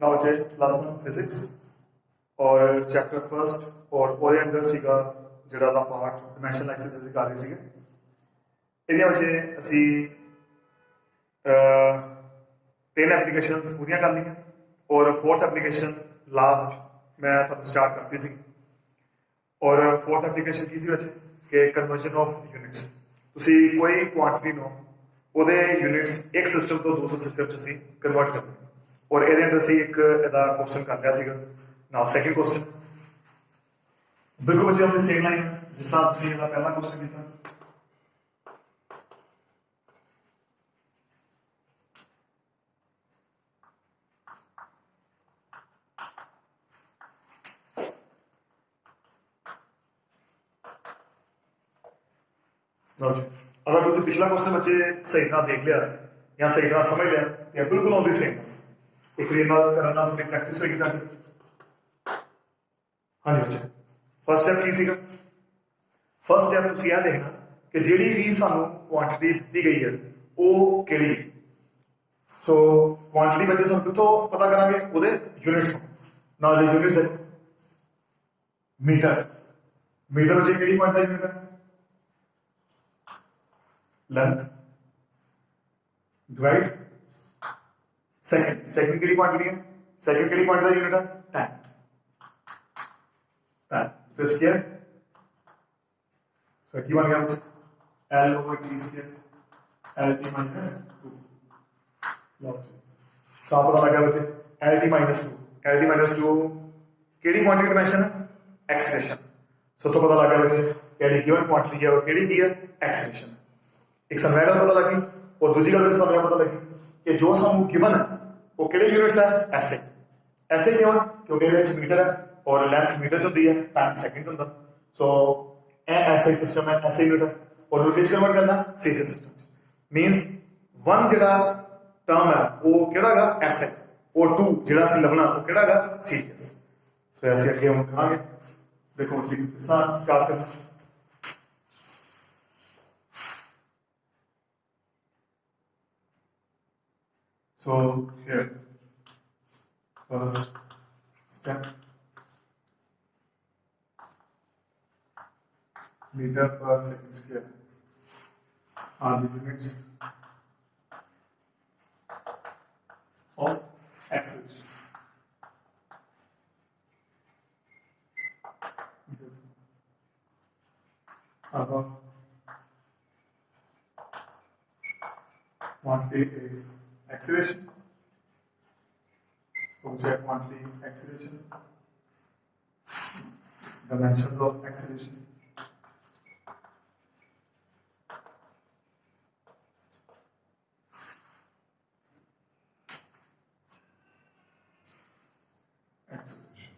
Now जे class 1 physics और chapter first और ਉਹਦੇ ਅੰਦਰ ਸੀਗਾ ਜਿਹੜਾ ਦਾ ਪਾਰਟ ਡਾਇਮੈਂਸ਼ਨਲ ਐਕਸਰਸਾਈਜ਼ ਕਰ ਰਹੇ ਸੀਗੇ। ਇਹਦੇ ਵਿੱਚ ਅਸੀਂ तीन एप्लीकेशंस पूरी कर ली और फोर्थ एप्लीकेशन लास्ट मैं तुहानू स्टार्ट करती सी। और फोर्थ एप्लीकेशन की सी कि कन्वर्जन ऑफ यूनिट्स। तुसी कोई क्वांटिटी नो ਉਹਦੇ यूनिट्स एक सिस्टम तो दूसरे सिस्टम च ਅਸੀਂ कन्वर्ट करना और ਇਹਦੇ ਅੰਦਰ ਅਸੀਂ ਇੱਕ ਇਹਦਾ क्वेश्चन कर लिया ਸੀਗਾ। नाउ सेकंड क्वेश्चन बिल्कुल बच्चे अपनी सेम लाइन जिस तरह ਤੁਸੀਂ ਇਹਦਾ ਪਹਿਲਾ क्वेश्चन ਕੀਤਾ। अगर तुम पिछला क्वेश्चन बच्चे सही तरह देख लिया या सही तरह समझ लिया तो बिल्कुल ऑन द सेम एक करना थोड़ी प्रैक्टिस होगी ताकि। हाँ जी बच्चे फर्स्ट स्टैप की सीगा। फर्स्ट स्टैप तुम यह देखना कि जी भी सानू क्वांटिटी दी गई है वो केड़ी। सो क्वांटिटी बच्चे सानू कितों पता करांगे ਉਹਦੇ यूनिट्स ना दे यूनिट्स है मीटर। मीटर बच्चे केड़ी क्वांटिटी यूनिट है लेंथ डिवाइड सेकंड। सेकंड की क्वांटिटी है सेकंड की क्वांटिटी यूनिट है टाइम। टाइम तो स्क्वायर सो की बन गया L over T square LT minus 2। लो साफ पता लगा बच्चे LT minus 2 LT minus 2 KD quantity dimension है एक्सेलरेशन। सो तो पता लगा बच्चे केडी गिवन क्वांटिटी है और केडी दी है एक्सेलरेशन। एक समय गल पता लगी और दूसरी गल समय पता लगी कि जो सानू गिवन है वो किहड़े यूनिट्स है ऐसे ऐसे क्यों क्योंकि ये मीटर है और लेंथ मीटर होती है टाइम सेकंड होता। सो ऐसे सिस्टम है ऐसे यूनिट है और वो किस कन्वर्ट करना सीरीज सिस्टम मींस वन जिहड़ा टर्म है वो किहड़ा ऐसे और टू जिहड़ा सी लभना वो किहड़ा सीरीज। सो ऐसे अगे हम कहांगे देखो ਅਸੀਂ स्टार्ट करना। So here, first step, meter per second square are the units of acceleration. Above quantity is acceleration. So check quantity acceleration, dimensions of acceleration, acceleration.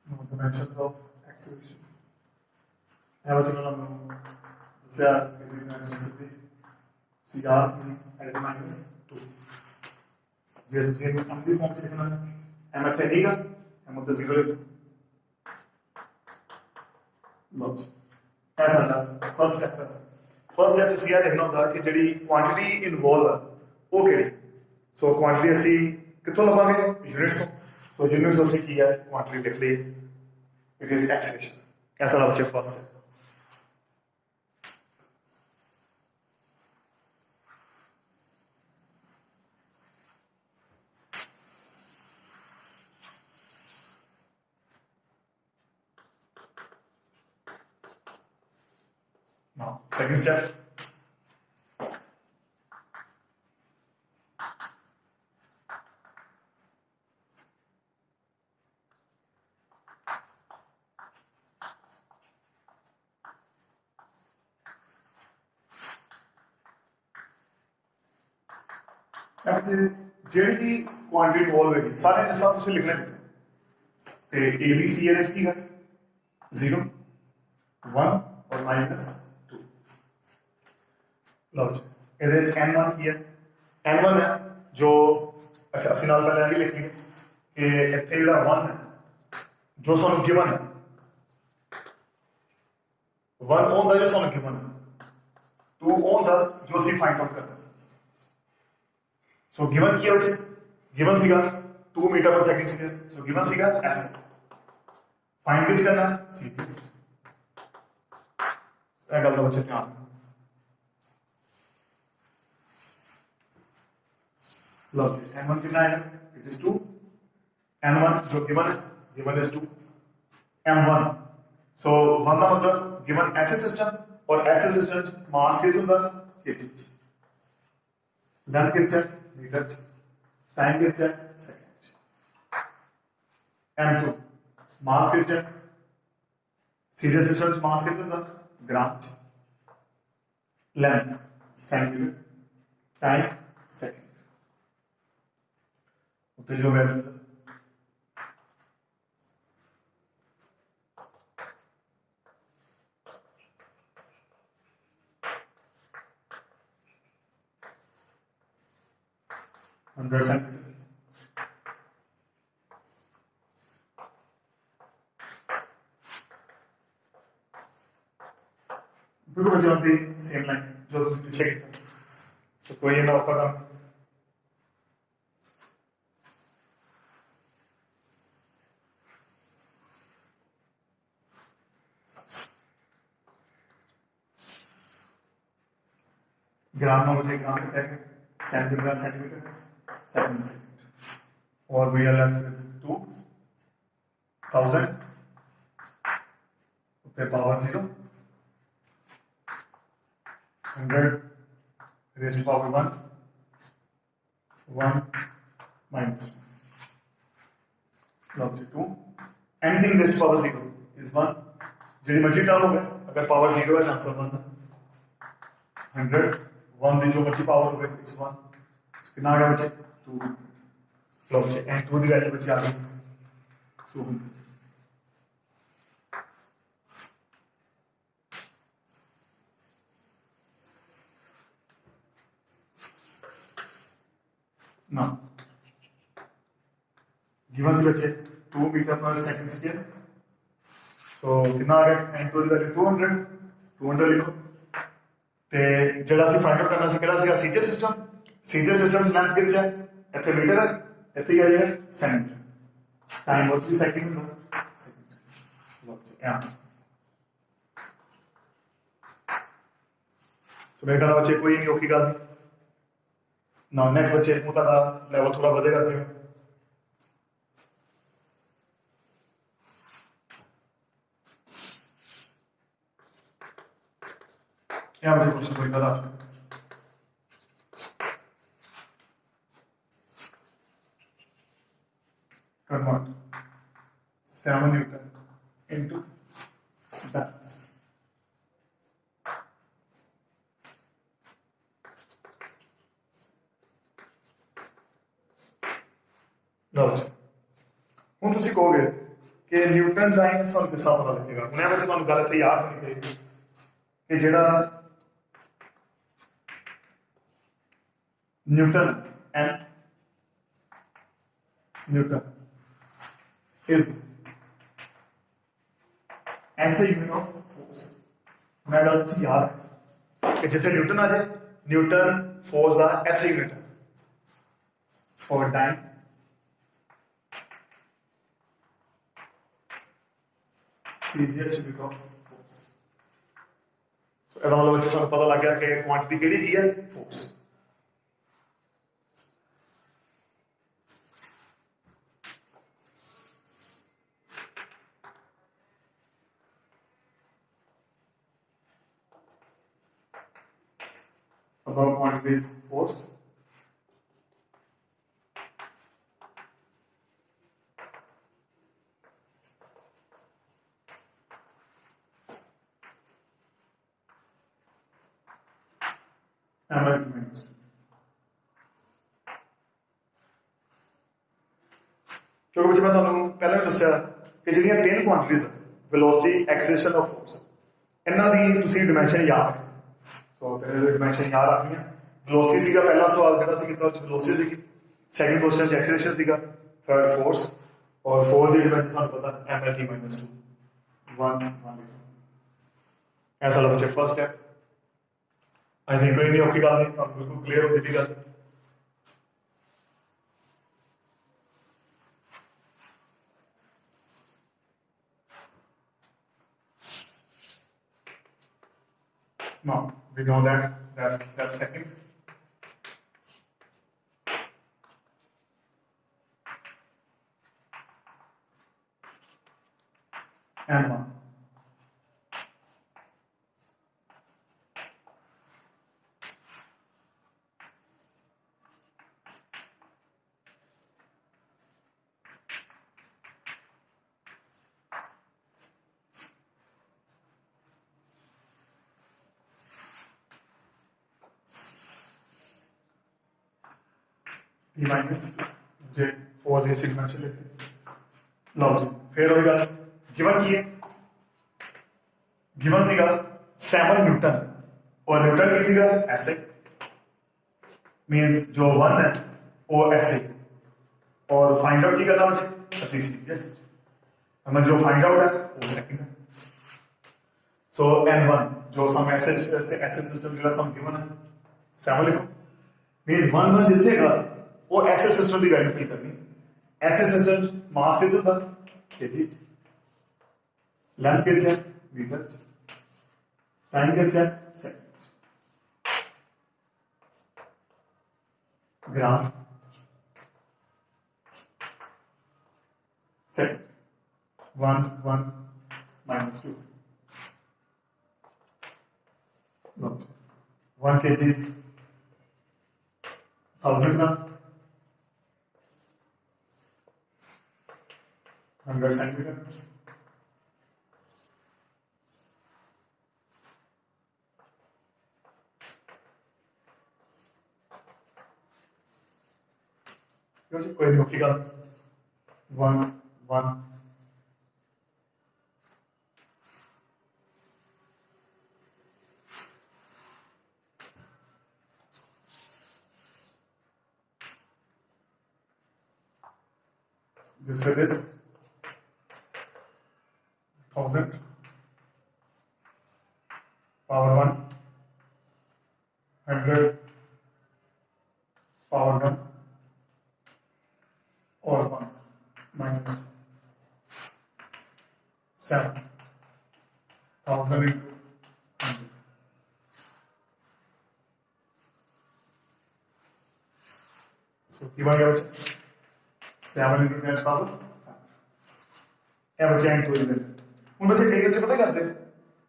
Now dimensions of acceleration. Now what's going on? This is the dimensions of the CR L minus 2। ਜੇ ਤੁਸੀਂ ਇਹਨੂੰ m ਦੀ farm ਚ ਲਿਖਣਾ ਹੈ m ਇੱਥੇ ਨਹੀਂਗਾ m ਉੱਤੇ 0 ਲਿਖ ਲਓ ਜੀ। ਇਹ ਸਾਡਾ ਫਸਟ ਸਟੈਪ ਹੈ। ਫਸਟ ਸਟੈਪ ਤੁਸੀਂ ਇਹ ਲਿਖਣਾ ਹੁੰਦਾ ਕਿ ਜਿਹੜੀ ਕੁਆਂਟੀਟੀ ਇਨਵੋਲਵ ਹੈ ਉਹ ਕਿਹੜੀ। ਸੋ ਕੁਆਂਟੀਟੀ ਅਸੀਂ ਕਿੱਥੋਂ ਲਵਾਂਗੇ ਯੂਨਿਟਸ ਤੋਂ। ਸੋ ਯੂਨਿਟਸ ਅਸੀਂ ਕੀ ਹੈ ਕੁਆਂਟੀਟੀ ਲਿਖ ਲਈ ਇਟ ਇਜ਼ ਐਕਸਲੇਸ਼ਨ। ਇਹ ਸਾਡਾ ਬੱਚੇ first step. Now, second step. ਜਿਹੜੀ ਕੁਆਂਟੀਟੀ ਇਨਵੋਲਵ ਹੈਗੀ ਸਾਰੇ ਜਿਸ ਤਰ੍ਹਾਂ ਤੁਸੀਂ ਲਿਖਣਾ ਤੇ ABC ਇਹਦੇ ਕੀ ਹੈ 0 1 और -2। लो जी ਇਹਦੇ ਚ n1 ਕੀ ਹੈ n1 ਹੈ ਜੋ ਅੱਛਾ ਅਸੀਂ ਨਾਲ ਪਹਿਲਾਂ ਇਹ ਲਿਖ ਲਈਏ ਕਿ ਇੱਥੇ ਜਿਹੜਾ 1 ਹੈ ਜੋ ਸਾਨੂੰ ਗਿਵਨ ਹੈ 1 ਹੁੰਦਾ ਜੋ ਸਾਨੂੰ ਗਿਵਨ ਹੈ 2 ਹੁੰਦਾ ਜੋ ਅਸੀਂ ਫਾਈਂਡ ਆਊਟ ਕਰਨਾ। सो गिवन की बच्चे गिवन सीगा 2 मीटर पर सेकंड स्क्वायर सो गिवन सीगा एस फाइंड किस करना सी प्लस ਇਹ ਗੱਲ ਦਾ ਬੱਚੇ ਧਿਆਨ ਲਓ ਜੀ n1 कितना आएगा इट इज 2 n1 जो given is 2 m1 so one का मतलब गिवन ऐसे सिस्टम और ऐसे सिस्टम मास के होता kg लेंथ कितना मीटर टाइम कितना सेकंड m2 मास कितना सीधे सिस्टम मास कितना होता ग्राम लेंथ सेंटीमीटर टाइम सेकंड उत्ते जो वैल्यूज 100 centimeter. बिल्कुल बच्चों की सेम लाइन जो तुम पीछे की था तो कोई ना होगा काम ग्राम में मुझे ग्राम कहते हैं सेंटीमीटर सेंटीमीटर सेकंड सेकंड और वी आर लेफ्ट विद 2000 उत्ते power 0 100 raised to power 1 minus 2 log 2 anything raised to power 0 is 1 जो मर्जी टर्म हो गया अगर पावर 0 है आंसर 1 100 1 की जो मर्जी पावर हो गई इट्स 1 कितना आ गया बच्चे 2 log and 2 की वैल्यू बच्चे आ गई 200 now given से बच्चे 2 मीटर पर सेकंड स्क्वायर सो कितना आ गया n टू दी वैल्यू 200 लिखो ते जेड़ा सी फाइंड आउट करना सी केड़ा सी सीजे सिस्टम लेंथ कितना है ਇੱਥੇ मीटर है ਇੱਥੇ क्या है सेंटीमीटर टाइम और सेकंड ਹੁੰਦਾ सेकंड सो मेरे ख्याल बच्चे कोई नहीं औखी गल ना नेक्स्ट बच्चे को का लेवल थोड़ा बढ़ेगा तो यहाँ मुझे क्वेश्चन कोई बता convert 7 Newton into balance लो हूँ तुम कहोगे कि न्यूटन लाइन सानू किस पता लगेगा उन्हें बच्चे तुम गल इतने याद होनी चाहिए कि जेड़ा न्यूटन एंड न्यूटन is ऐसे यूनिट ऑफ फोर्स मैं गल तुम याद कि जिथे न्यूटन आ जाए न्यूटन फोर्स का ऐसे यूनिट है और time serious unit of force so ਇਹਦਾ मतलब बच्चे ਸਾਨੂੰ पता लग गया कि क्वांटिटी केड़ी की है force above quantity is force ml minus 2 क्योंकि बच्चे मैं ਤੁਹਾਨੂੰ ਪਹਿਲਾਂ ਵੀ ਦੱਸਿਆ ਕਿ ਜਿਹੜੀਆਂ ਤਿੰਨ ਕੁਆਂਟੀਟੀਜ਼ ਵੈਲੋਸਿਟੀ ਐਕਸਲਰੇਸ਼ਨ ਔਰ ਫੋਰਸ ਇਹਨਾਂ ਦੀ ਤੁਸੀਂ ਡਾਈਮੈਂਸ਼ਨ ਯਾਦ ਰੱਖੋ सो तेरे डिमेंशन याद रखनी है वेलोसिटी सीगा पहला सवाल जेड़ा सी कितना वेलोसिटी सी सेकंड क्वेश्चन एक्सेलरेशन सीगा थर्ड फोर्स और फोर्स की डिमेंशन सानू पता mlt minus 2 1 ऐसा लो बच्चे फर्स्ट स्टेप आई थिंक कोई नहीं औखी गल नहीं तुहानू बिल्कुल क्लियर हो जाएगी गल Now we know that that's step second. And one. P minus J 4 0 signature लेते हैं लो जी फिर होगा गिवन की गिवन सीगा 7 न्यूटन और न्यूटन की सीगा ऐसे मींस जो 1 है वो ऐसे और फाइंड आउट की करना बच्चे ऐसे जस्ट हमें जो फाइंड आउट है वो सेकंड है सो n1 जो सम ऐसे सिस्टम जो सम गिवन है 7 लिखो मींस 1 1 जितेगा वो ऐसे सिस्टम की वैल्यू फिल करनी ऐसे सिस्टम मास के होता केजी लेंथ के है मीटर टाइम के है second gram second 1 1 minus 2 1 kg 1000 ग्राम 100 centimeter कोई नहीं होगा 1 1 this way is 1000 power 1 100 power 1 or 1 minus 7 1000 into 100 so given क्या बचे 7 into 10 power क्या बचे into 11 उन बच्चे कई बच्चे पता करते हैं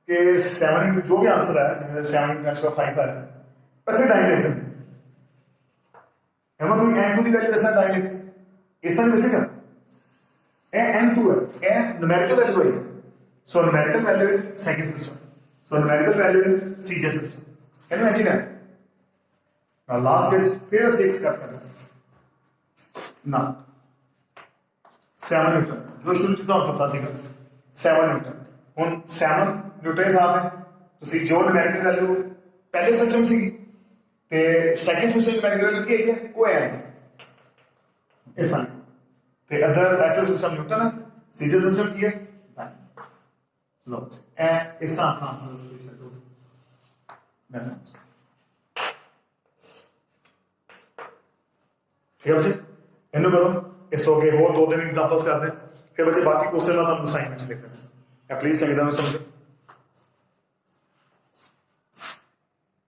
कि 7 into जो भी आंसर है 7 into 10 का 5 है ऐसे टाइम लेते हैं हम कोई n2 की वैल्यू ऐसा टाइम लेते हैं ऐसा नहीं बचेगा n2 है न्यूमेरिकल वैल्यू है सो न्यूमेरिकल वैल्यू है second system so numerical value है सीजे सिस्टम है ना ठीक है now last stage फिर 6 करते हैं ना 7 न्यूटन जो शुरू कितना होता ਸੀਗਾ 7 न्यूटन ਹੁਣ 7 न्यूटन साहब है ਤੁਸੀਂ ਜੋ न्यूमेरिकल वैल्यू पहले सिस्टम ਸੀ ਤੇ सेकंड सिस्टम न्यूमेरिकल वैल्यू ਕੀ ਹੈ ਉਹ ਹੈ ऐसा ਤੇ अदर ऐसा सिस्टम न्यूटन है सीजे सिस्टम की है लो ए ऐसा आंसर लिख दो नेक्स्ट आंसर ठीक है बच्चे इन्हों करो इस हो गए हो 2 दिन एग्जांपल्स करते हैं फिर बच्चे बाकी क्वेश्चन ना हम असाइनमेंट लिखते हैं प्लीज चंगी तरह समझो